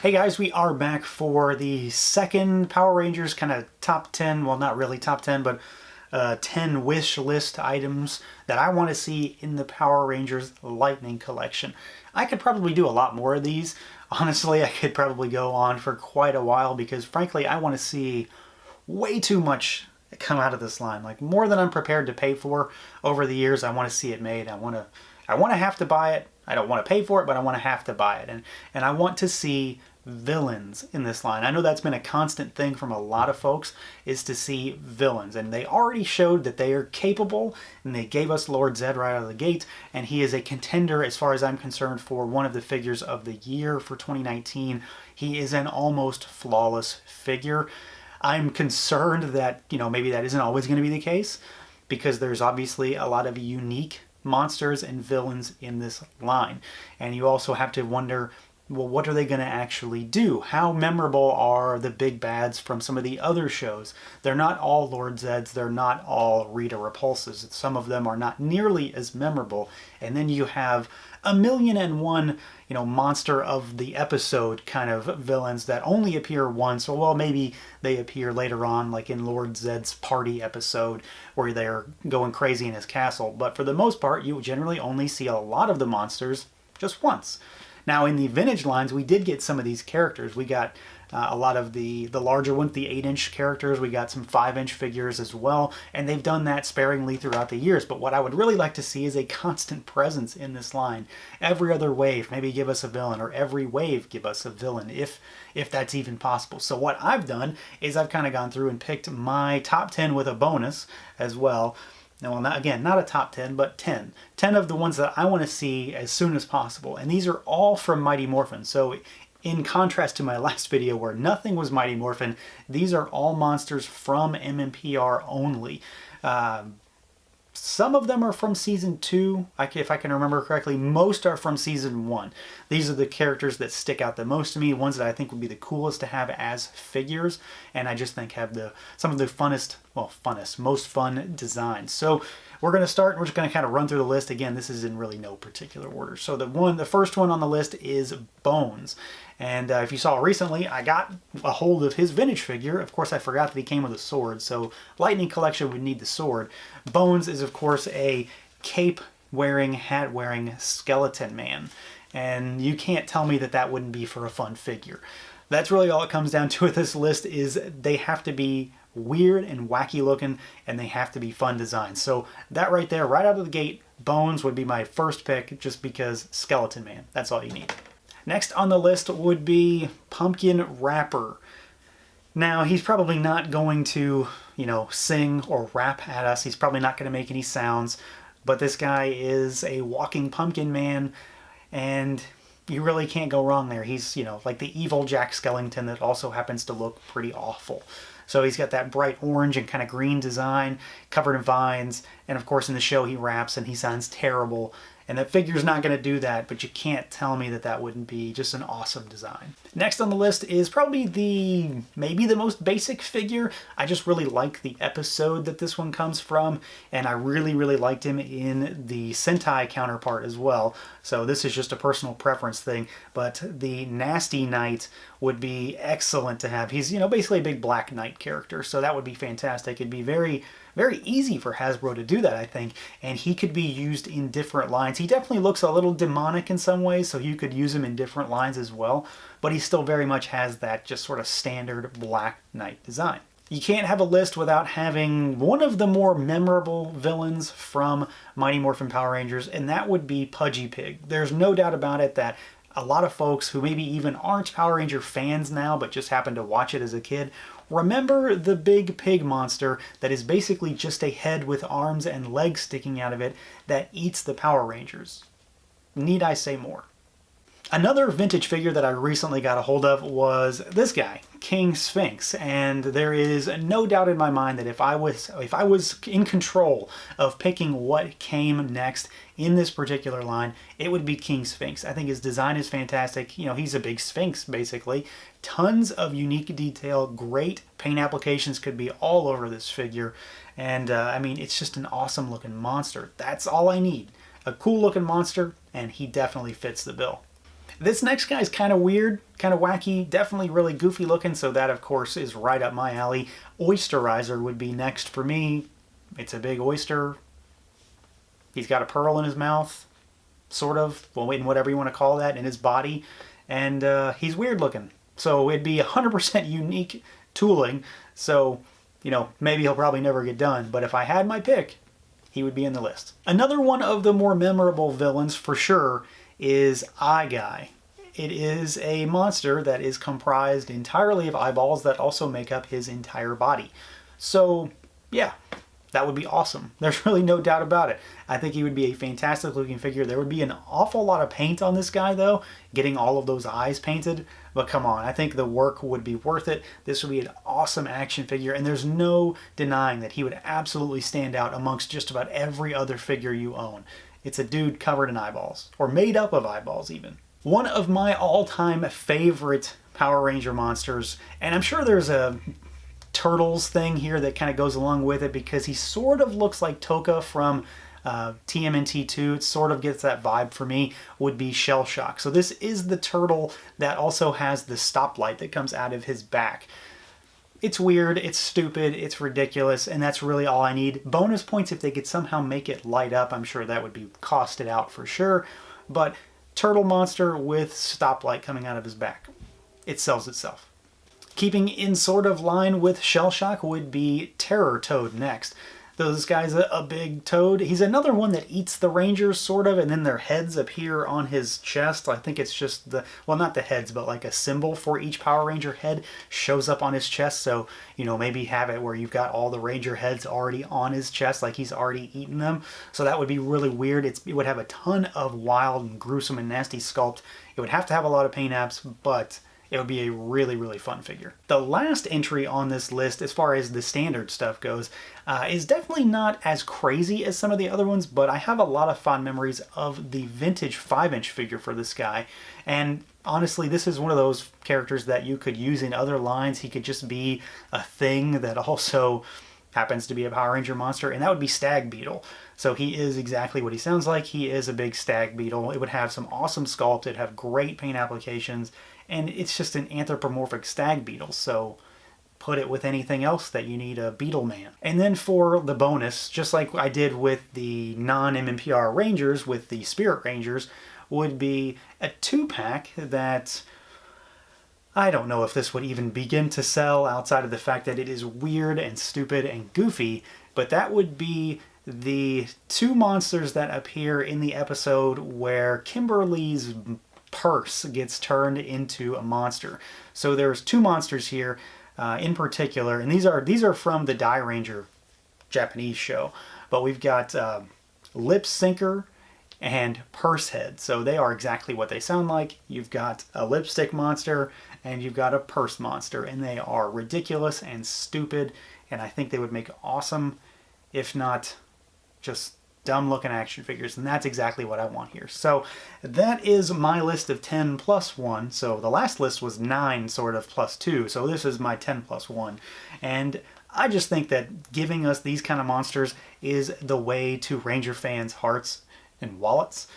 Hey guys, we are back for the second Power Rangers kind of top 10, well not really top 10, but 10 wish list items that I want to see in the Power Rangers Lightning Collection. I could probably do a lot more of these. Honestly, I could probably go on for quite a while because frankly I want to see way too much come out of this line. Like more than I'm prepared to pay for over the years. I want to see it made. I want to have to buy it. I don't want to pay for it, but I want to have to buy it. And I want to see villains in this line. I know that's been a constant thing from a lot of folks, is to see villains. And they already showed that they are capable, and they gave us Lord Zedd right out of the gate, and he is a contender as far as I'm concerned for one of the figures of the year for 2019. He is an almost flawless figure. I'm concerned that, maybe that isn't always going to be the case, because there's obviously a lot of unique monsters and villains in this line. And you also have to wonder, well, what are they going to actually do? How memorable are the big bads from some of the other shows? They're not all Lord Zeds, they're not all Rita Repulses. Some of them are not nearly as memorable. And then you have a million and one, monster of the episode kind of villains that only appear once, or well, maybe they appear later on, like in Lord Zedd's party episode, where they're going crazy in his castle. But for the most part, you generally only see a lot of the monsters just once. Now, in the vintage lines, we did get some of these characters. We got a lot of the larger ones, the 8-inch characters. We got some 5-inch figures as well, and they've done that sparingly throughout the years. But what I would really like to see is a constant presence in this line. Every other wave, maybe give us a villain, or every wave give us a villain, if that's even possible. So what I've done is I've kind of gone through and picked my top 10 with a bonus as well. Now, well, not a top 10, but 10. 10 of the ones that I want to see as soon as possible. And these are all from Mighty Morphin. So in contrast to my last video where nothing was Mighty Morphin, these are all monsters from MMPR only. Some of them are from Season 2, if I can remember correctly. Most are from Season 1. These are the characters that stick out the most to me, ones that I think would be the coolest to have as figures, and I just think have some of the most fun designs. So we're going to start, and we're just going to kind of run through the list. Again, this is in really no particular order. So the first one on the list is Bones. And if you saw recently, I got a hold of his vintage figure. Of course, I forgot that he came with a sword, so Lightning Collection would need the sword. Bones is, of course, a cape-wearing, hat-wearing skeleton man. And you can't tell me that that wouldn't be for a fun figure. That's really all it comes down to with this list, is they have to be weird and wacky looking, and they have to be fun designs. So that right there, right out of the gate, Bones would be my first pick, just because skeleton man. That's all you need. Next on the list would be Pumpkin Rapper. Now, he's probably not going to, sing or rap at us. He's probably not going to make any sounds. But this guy is a walking pumpkin man, and you really can't go wrong there. He's, like the evil Jack Skellington that also happens to look pretty awful. So he's got that bright orange and kind of green design, covered in vines. And of course in the show he raps and he sounds terrible. And that figure's not going to do that, but you can't tell me that that wouldn't be just an awesome design. Next on the list is probably maybe the most basic figure. I just really like the episode that this one comes from, and I really, really liked him in the Sentai counterpart as well. So this is just a personal preference thing, but the Nasty Knight would be excellent to have. He's, basically a big Black Knight character, so that would be fantastic. It'd be very, very easy for Hasbro to do that, I think, and he could be used in different lines. He definitely looks a little demonic in some ways, so you could use him in different lines as well, but he still very much has that just sort of standard Black Knight design. You can't have a list without having one of the more memorable villains from Mighty Morphin Power Rangers, and that would be Pudgy Pig. There's no doubt about it that a lot of folks who maybe even aren't Power Ranger fans now, but just happened to watch it as a kid, remember the big pig monster that is basically just a head with arms and legs sticking out of it that eats the Power Rangers. Need I say more? Another vintage figure that I recently got a hold of was this guy, King Sphinx, and there is no doubt in my mind that if I was in control of picking what came next in this particular line, it would be King Sphinx. I think his design is fantastic. He's a big sphinx basically. Tons of unique detail, great paint applications could be all over this figure, and it's just an awesome looking monster. That's all I need. A cool looking monster, and he definitely fits the bill. This next guy is kind of weird, kind of wacky, definitely really goofy looking, so that of course is right up my alley. Oysterizer would be next for me. It's a big oyster. He's got a pearl in his mouth, sort of, well, in whatever you want to call that, in his body, and he's weird looking. So it'd be 100% unique tooling, so, you know, maybe he'll probably never get done, but if I had my pick, he would be in the list. Another one of the more memorable villains, for sure, is Eye Guy. It is a monster that is comprised entirely of eyeballs that also make up his entire body. So, yeah, that would be awesome. There's really no doubt about it. I think he would be a fantastic looking figure. There would be an awful lot of paint on this guy, though, getting all of those eyes painted. But come on, I think the work would be worth it. This would be an awesome action figure, and there's no denying that he would absolutely stand out amongst just about every other figure you own. It's a dude covered in eyeballs, or made up of eyeballs even. One of my all-time favorite Power Ranger monsters, and I'm sure there's a Turtles thing here that kind of goes along with it because he sort of looks like Toka from TMNT 2. It sort of gets that vibe for me, would be Shell Shock. So this is the turtle that also has the stoplight that comes out of his back. It's weird, it's stupid, it's ridiculous, and that's really all I need. Bonus points if they could somehow make it light up. I'm sure that would be costed out for sure. But turtle monster with stoplight coming out of his back. It sells itself. Keeping in sort of line with Shell Shock would be Terror Toad next. This guy's a big toad. He's another one that eats the Rangers, sort of, and then their heads appear on his chest. I think it's just the, well, not the heads, but like a symbol for each Power Ranger head shows up on his chest. So, you know, maybe have it where you've got all the Ranger heads already on his chest, like he's already eaten them. So that would be really weird. It would have a ton of wild and gruesome and nasty sculpt. It would have to have a lot of paint apps, but it would be a really, really fun figure. The last entry on this list, as far as the standard stuff goes, is definitely not as crazy as some of the other ones, but I have a lot of fond memories of the vintage 5-inch figure for this guy. And honestly, this is one of those characters that you could use in other lines. He could just be a thing that also happens to be a Power Ranger monster, and that would be Stag Beetle. So he is exactly what he sounds like. He is a big Stag Beetle. It would have some awesome sculpt. It'd have great paint applications, and it's just an anthropomorphic Stag Beetle. So put it with anything else that you need a Beetle Man. And then for the bonus, just like I did with the non-MMPR Rangers, with the Spirit Rangers, would be a 2-pack that I don't know if this would even begin to sell outside of the fact that it is weird and stupid and goofy, but that would be the 2 monsters that appear in the episode where Kimberly's purse gets turned into a monster. So there's 2 monsters here in particular, and these are from the Die Ranger Japanese show, but we've got Lip Syncer and Purse Head. So they are exactly what they sound like. You've got a lipstick monster and you've got a purse monster, and they are ridiculous and stupid, and I think they would make awesome, if not just dumb looking action figures, and that's exactly what I want here. So that is my list of 10 plus 1. So the last list was 9 sort of plus 2, so this is my 10 plus 1. And I just think that giving us these kind of monsters is the way to Ranger fans' hearts and wallets.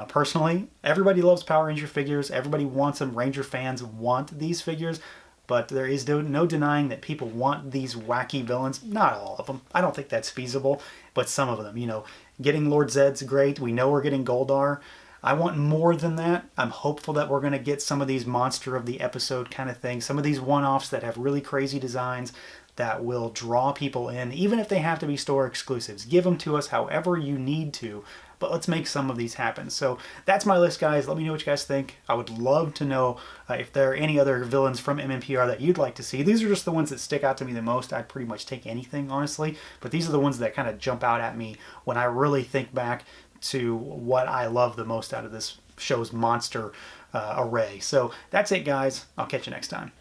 Personally, everybody loves Power Ranger figures. Everybody wants them. Ranger fans want these figures, but there is no denying that people want these wacky villains. Not all of them. I don't think that's feasible, but some of them. You know, getting Lord Zedd's great. We know we're getting Goldar. I want more than that. I'm hopeful that we're going to get some of these monster of the episode kind of things. Some of these one-offs that have really crazy designs that will draw people in, even if they have to be store exclusives. Give them to us however you need to, but let's make some of these happen. So that's my list, guys. Let me know what you guys think. I would love to know if there are any other villains from MMPR that you'd like to see. These are just the ones that stick out to me the most. I'd pretty much take anything, honestly, but these are the ones that kind of jump out at me when I really think back to what I love the most out of this show's monster array. So that's it, guys. I'll catch you next time.